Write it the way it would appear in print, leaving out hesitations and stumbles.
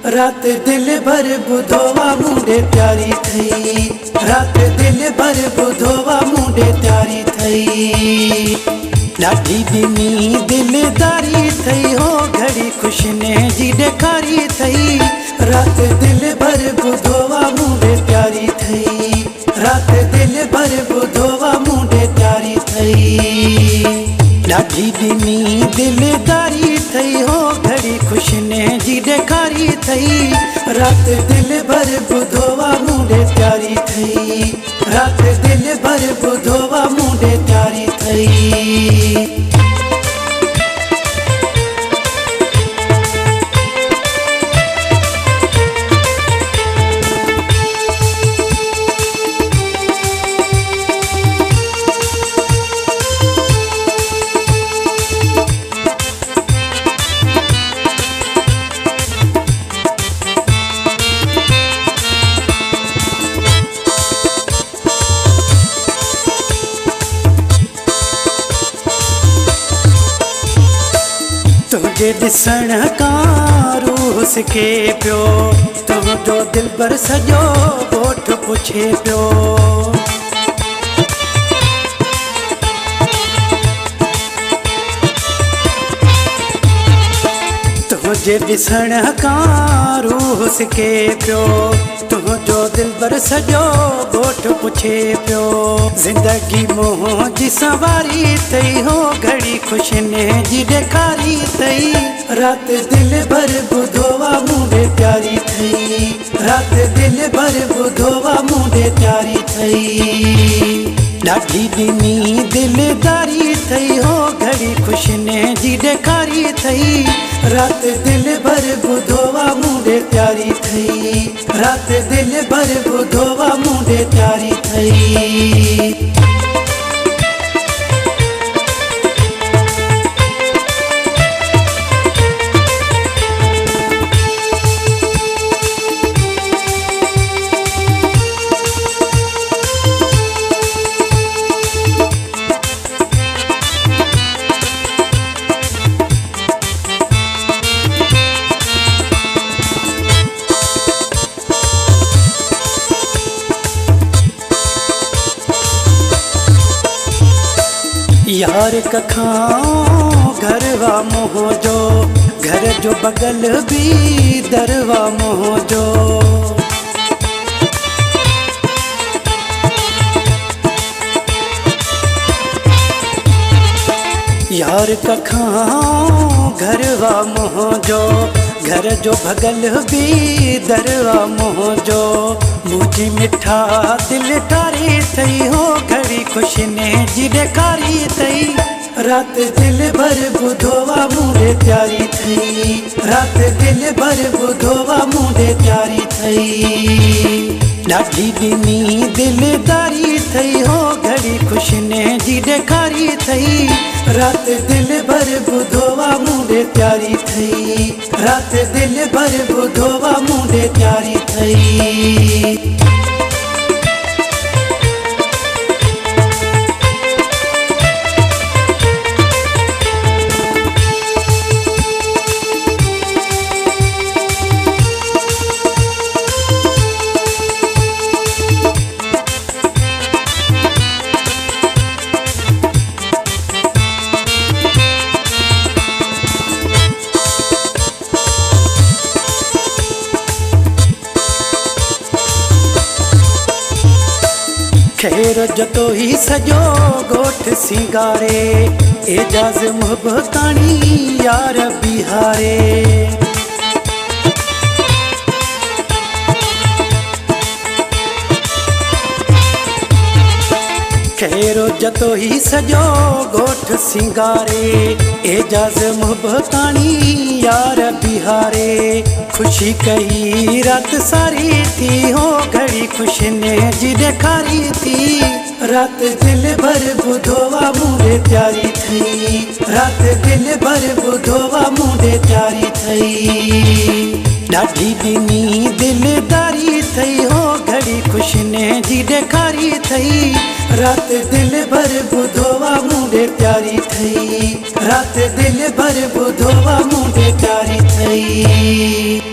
रात दिल भर बुधोवा मुंडे प्यारी थई। रात दिल भर बुधोवा मुंडे प्यारी थई। लाठी बिनी दिलदारी थई हो घड़ी खुशने जी डेकारी थई। रात दिल भर बुधोवा मुंडे प्यारी थई। रात दिल भर बुधोवा मुंडे प्यारी थई। लाठी बिनी दिलदारी थई हो घड़ी खुशने जी डेकारी थई। रात दिल भर बुधोवा मुंडे प्यारी थई। रात दिल भर बुधोवा मुंडे प्यारी थई। तुझे दिसण का रूस के पियो तुझो दिल भर सजो ॻोठ पुछे पियो। तुझे दिसण का रूस के पियो तुझो दिल भर सजो ॻोठ पुछे पियो। जिंदगी मोह जी सवारी थई हो घड़ी खुशने जी डेकारी थई। रात दिल भर बुधोवा मुंडे प्यारी थई। रात दिल भर बुधोवा मुंडे प्यारी थई। लाठी बिनी दिलदारी थई हो घड़ी खुशने जी डेकारी थई। रात दिल भर बुधोवा मुंडे प्यारी थई। रात दिल भर बुधोवा मुंडे प्यारी थई। यार कखाओ घरवा मोह जो घर जो बगल भी दरवा मोह जो। यार कखाओ घरवा मोह जो घर जो भगल भी दरवा मोह जो। मुझी मिठा दिल ठारी थई हो घड़ी खुशने जी डेकारी थई। रात दिल भर बुधोवा मुंडे प्यारी थई। रात दिल भर बुधोवा मुंडे प्यारी थई। लाठी बिनी दिलदारी थई हो घड़ी खुशने जी डेकारी थई। रात दिल भर बुधोवा मुंडे प्यारी थई। रात दिल भर बुधोवा मुंडे प्यारी थई। खैर जतो ही सजो ॻोठ सिंगारे एजाज मुहबतानी यार बिहारे। खैरो जतो ही सजो ॻोठ सिंगारे एजाज मुहबतानी यार बिहारे। खुशी कही रात सारी थी हो घड़ी खुशने जी डेकारी थी। रात दिल भर बुधोवा मुंडे प्यारी थई। रात दिल भर बुधोवा मुंडे प्यारी थई। लाठी बिनी दिलदारी थई हो घड़ी खुशने जी डेकारी थई। रात दिल भर बुधोवा मुंडे प्यारी थई। रात दिल भर बुधोवा मुंडे प्यारी थई।